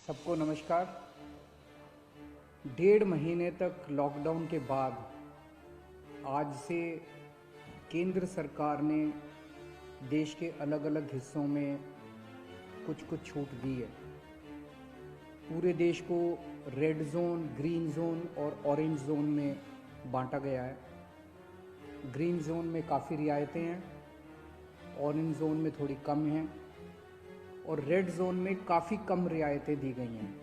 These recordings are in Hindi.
सबको नमस्कार। 1.5 महीने तक लॉकडाउन के बाद आज से केंद्र सरकार ने देश के अलग अलग हिस्सों में कुछ कुछ छूट दी है। पूरे देश को रेड जोन, ग्रीन जोन और ऑरेंज जोन में बांटा गया है। ग्रीन जोन में काफ़ी रियायतें हैं, ऑरेंज जोन में थोड़ी कम हैं और रेड जोन में काफ़ी कम रियायतें दी गई हैं।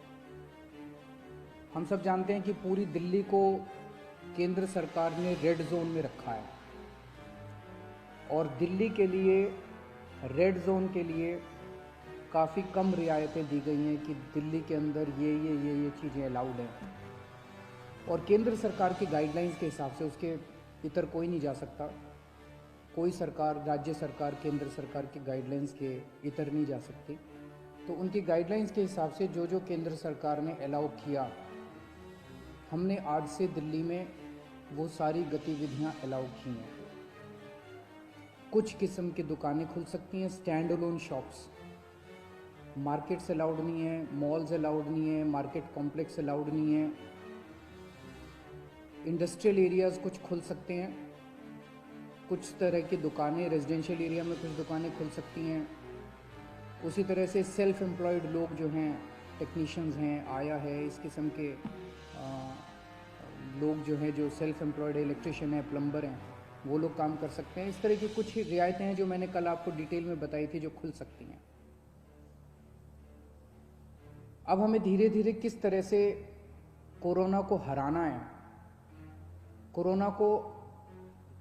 हम सब जानते हैं कि पूरी दिल्ली को केंद्र सरकार ने रेड जोन में रखा है और दिल्ली के लिए रेड जोन के लिए काफ़ी कम रियायतें दी गई हैं कि दिल्ली के अंदर ये चीज़ें अलाउड हैं और केंद्र सरकार की गाइडलाइंस के हिसाब से उसके इतर कोई नहीं जा सकता। कोई सरकार, राज्य सरकार केंद्र सरकार की गाइडलाइंस के इतर नहीं जा सकती। तो उनकी गाइडलाइंस के हिसाब से जो जो केंद्र सरकार ने अलाउ किया, हमने आज से दिल्ली में वो सारी गतिविधियां अलाउ की हैं। कुछ किस्म की दुकानें खुल सकती हैं, stand alone shops. Markets allowed नहीं है, मॉल्स अलाउड नहीं है, मार्केट कॉम्प्लेक्स अलाउड नहीं है। इंडस्ट्रियल एरियाज़ कुछ खुल सकते हैं, कुछ तरह की दुकानें, रेजिडेंशियल एरिया में कुछ दुकानें खुल सकती हैं। उसी तरह से सेल्फ एम्प्लॉयड लोग जो हैं, टेक्नीशियंस हैं, आया है, इस किस्म के लोग जो हैं, जो सेल्फ एम्प्लॉयड है, इलेक्ट्रिशियन है, प्लम्बर हैं, वो लोग काम कर सकते हैं। इस तरह की कुछ रियायतें हैं जो मैंने कल आपको डिटेल में बताई थी, जो खुल सकती हैं। अब हमें धीरे धीरे किस तरह से कोरोना को हराना है। कोरोना को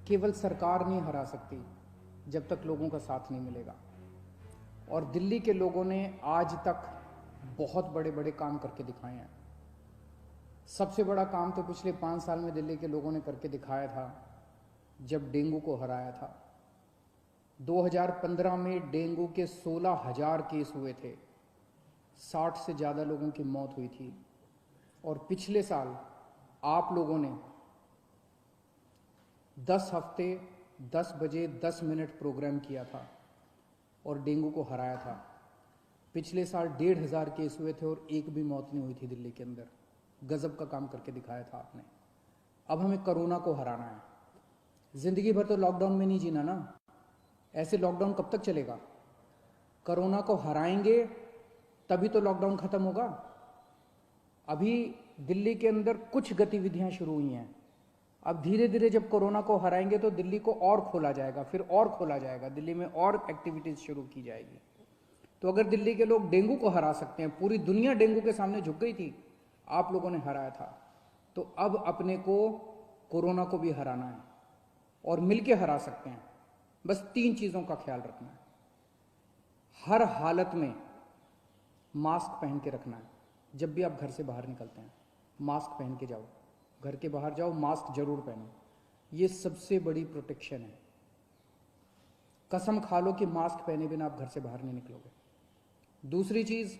केवल सरकार नहीं हरा सकती जब तक लोगों का साथ नहीं मिलेगा। और दिल्ली के लोगों ने आज तक बहुत बड़े बड़े काम करके दिखाए हैं। सबसे बड़ा काम तो पिछले 5 साल में दिल्ली के लोगों ने करके दिखाया था जब डेंगू को हराया था। 2015 में डेंगू के 16,000 केस हुए थे, 60 से ज़्यादा लोगों की मौत हुई थी। और पिछले साल आप लोगों ने 10 हफ्ते 10 बजे 10 मिनट प्रोग्राम किया था और डेंगू को हराया था। पिछले साल 1,500 केस हुए थे और एक भी मौत नहीं हुई थी दिल्ली के अंदर। गजब का काम करके दिखाया था आपने। अब हमें कोरोना को हराना है। जिंदगी भर तो लॉकडाउन में नहीं जीना ना। ऐसे लॉकडाउन कब तक चलेगा? कोरोना को हराएंगे तभी तो लॉकडाउन खत्म होगा। अभी दिल्ली के अंदर कुछ गतिविधियां शुरू हुई हैं। अब धीरे धीरे जब कोरोना को हराएंगे तो दिल्ली को और खोला जाएगा, फिर और खोला जाएगा, दिल्ली में और एक्टिविटीज शुरू की जाएगी। तो अगर दिल्ली के लोग डेंगू को हरा सकते हैं, पूरी दुनिया डेंगू के सामने झुक गई थी, आप लोगों ने हराया था, तो अब अपने को कोरोना को भी हराना है और मिलके हरा सकते हैं। बस 3 चीजों का ख्याल रखना है। हर हालत में मास्क पहन के रखना है। जब भी आप घर से बाहर निकलते हैं मास्क पहन के जाओ। घर के बाहर जाओ, मास्क जरूर पहनो। ये सबसे बड़ी प्रोटेक्शन है। कसम खा लो कि मास्क पहने बिना आप घर से बाहर नहीं निकलोगे। दूसरी चीज,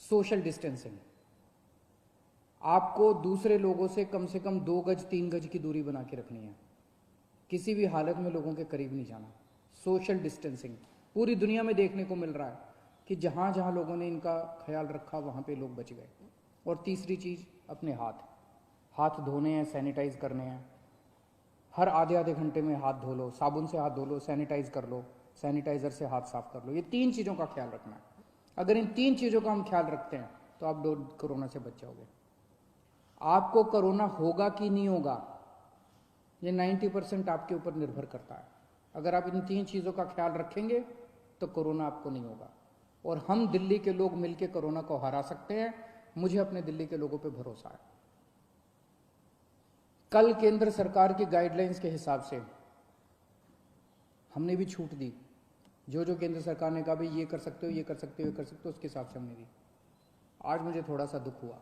सोशल डिस्टेंसिंग। आपको दूसरे लोगों से कम 2 गज 3 गज की दूरी बना के रखनी है। किसी भी हालत में लोगों के करीब नहीं जाना। सोशल डिस्टेंसिंग पूरी दुनिया में देखने को मिल रहा है कि जहां जहां लोगों ने इनका ख्याल रखा वहां पे लोग बच गए। और तीसरी चीज, अपने हाथ धोने हैं, सैनिटाइज करने हैं। हर आधे घंटे में हाथ धो लो, साबुन से हाथ धो लो, सैनिटाइज कर लो, सैनिटाइजर से हाथ साफ कर लो। ये 3 चीज़ों का ख्याल रखना है। अगर इन 3 चीज़ों का हम ख्याल रखते हैं तो आप कोरोना से बच जाओगे। आपको कोरोना होगा कि नहीं होगा, ये 90% आपके ऊपर निर्भर करता है। अगर आप इन 3 चीज़ों का ख्याल रखेंगे तो कोरोना आपको नहीं होगा। और हम दिल्ली के लोग मिलकर कोरोना को हरा सकते हैं। मुझे अपने दिल्ली के लोगों पर भरोसा है। कल केंद्र सरकार की गाइडलाइंस के हिसाब से हमने भी छूट दी। जो जो केंद्र सरकार ने कहा भाई ये कर सकते हो, ये कर सकते हो, ये कर सकते हो, उसके हिसाब से हमने दी। आज मुझे थोड़ा सा दुख हुआ।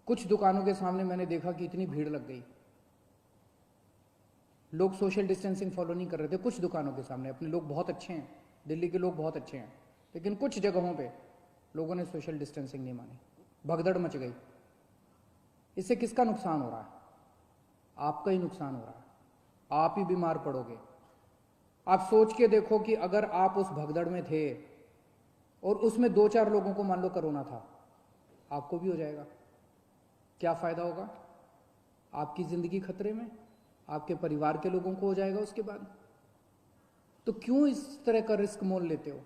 कुछ दुकानों के सामने मैंने देखा कि इतनी भीड़ लग गई, लोग सोशल डिस्टेंसिंग फॉलो नहीं कर रहे थे। कुछ दुकानों के सामने, अपने लोग बहुत अच्छे हैं, दिल्ली के लोग बहुत अच्छे हैं, लेकिन कुछ जगहों पे लोगों ने सोशल डिस्टेंसिंग नहीं मानी, भगदड़ मच गई। इससे किसका नुकसान हो रहा है? आपका ही नुकसान हो रहा है। आप ही बीमार पड़ोगे। आप सोच के देखो कि अगर आप उस भगदड़ में थे और उसमें 2-4 लोगों को मान लो कोरोना था, आपको भी हो जाएगा, क्या फायदा होगा? आपकी जिंदगी खतरे में, आपके परिवार के लोगों को हो जाएगा उसके बाद। तो क्यों इस तरह का रिस्क मोल लेते हो?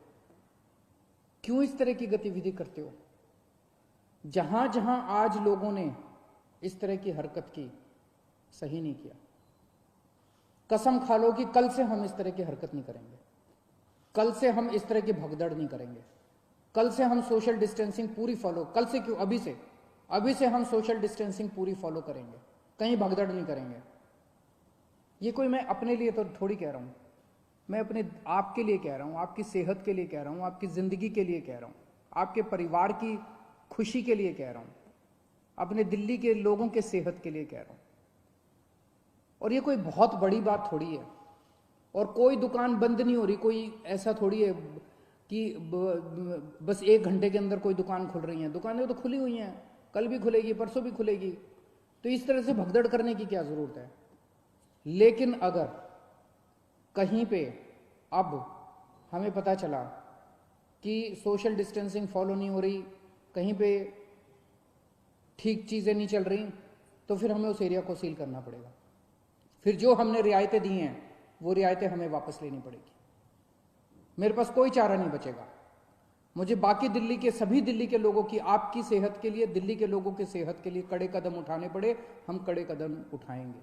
क्यों इस तरह की गतिविधि करते हो? जहां जहां आज लोगों ने इस तरह की हरकत की, सही नहीं किया। कसम खा लो कि कल से हम इस तरह की हरकत नहीं करेंगे, कल से हम इस तरह की भगदड़ नहीं करेंगे, कल से हम सोशल डिस्टेंसिंग पूरी फॉलो, कल से क्यों, अभी से हम सोशल डिस्टेंसिंग पूरी फॉलो करेंगे, कहीं भगदड़ नहीं करेंगे। ये कोई मैं अपने लिए तो थोड़ी कह रहा हूं, मैं अपने आपके लिए कह रहा हूं, आपकी सेहत के लिए कह रहा हूं, आपकी जिंदगी के लिए कह रहा हूं, आपके परिवार की खुशी के लिए कह रहा हूं, अपने दिल्ली के लोगों के सेहत के लिए कह रहा हूं। और ये कोई बहुत बड़ी बात थोड़ी है, और कोई दुकान बंद नहीं हो रही, कोई ऐसा थोड़ी है कि बस 1 घंटे के अंदर कोई दुकान खुल रही है। दुकानें तो खुली हुई हैं, कल भी खुलेगी, परसों भी खुलेगी। तो इस तरह से भगदड़ करने की क्या जरूरत है? लेकिन अगर कहीं पे अब हमें पता चला कि सोशल डिस्टेंसिंग फॉलो नहीं हो रही, कहीं पे ठीक चीजें नहीं चल रही, तो फिर हमें उस एरिया को सील करना पड़ेगा। फिर जो हमने रियायतें दी हैं वो रियायतें हमें वापस लेनी पड़ेगी। मेरे पास कोई चारा नहीं बचेगा। मुझे बाकी दिल्ली के, सभी दिल्ली के लोगों की, आपकी सेहत के लिए, दिल्ली के लोगों की सेहत के लिए कड़े कदम उठाने पड़े, हम कड़े कदम उठाएंगे।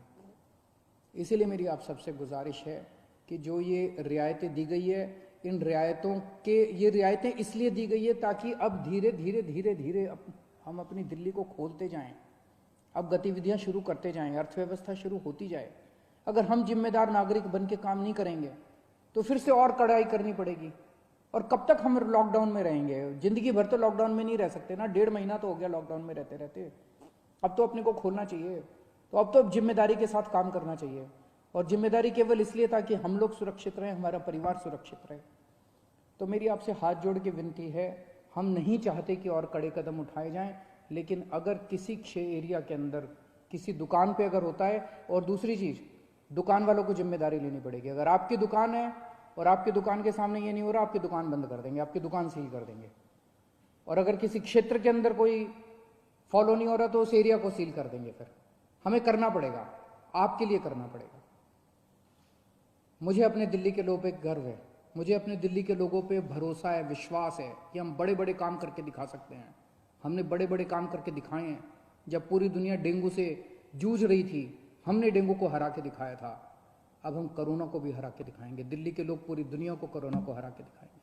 इसीलिए मेरी आप सबसे गुजारिश है कि जो ये रियायतें दी गई है, इन रियायतों के, ये रियायतें इसलिए दी गई है ताकि अब धीरे धीरे धीरे धीरे हम अपनी दिल्ली को खोलते जाएं, अब गतिविधियां शुरू करते जाएं, अर्थव्यवस्था शुरू होती जाए। अगर हम जिम्मेदार नागरिक बन के काम नहीं करेंगे तो फिर से और कड़ाई करनी पड़ेगी। और कब तक हम लॉकडाउन में रहेंगे? जिंदगी भर तो लॉकडाउन में नहीं रह सकते ना, 1.5 महीना तो हो गया लॉकडाउन में रहते रहते। अब तो अपने को खोलना चाहिए, तो अब तो जिम्मेदारी के साथ काम करना चाहिए। और जिम्मेदारी केवल इसलिए ताकि हम लोग सुरक्षित रहें, हमारा परिवार सुरक्षित रहे। तो मेरी आपसे हाथ जोड़ के विनती है, हम नहीं चाहते कि और कड़े कदम उठाए जाएं, लेकिन अगर किसी एरिया के अंदर किसी दुकान पे अगर होता है, और दूसरी चीज, दुकान वालों को जिम्मेदारी लेनी पड़ेगी। अगर आपकी दुकान है और आपकी दुकान के सामने ये नहीं हो रहा, आपकी दुकान बंद कर देंगे, आपकी दुकान सील कर देंगे। और अगर किसी क्षेत्र के अंदर कोई फॉलो नहीं हो रहा तो उस एरिया को सील कर देंगे। फिर हमें करना पड़ेगा, आपके लिए करना पड़ेगा। मुझे अपने दिल्ली के लोगों पे गर्व है, मुझे अपने दिल्ली के लोगों पे भरोसा है, विश्वास है कि हम बड़े बड़े काम करके दिखा सकते हैं। हमने बड़े बड़े काम करके दिखाए हैं। जब पूरी दुनिया डेंगू से जूझ रही थी, हमने डेंगू को हरा के दिखाया था। अब हम कोरोना को भी हरा के दिखाएंगे। दिल्ली के लोग पूरी दुनिया को कोरोना को हरा के दिखाएंगे।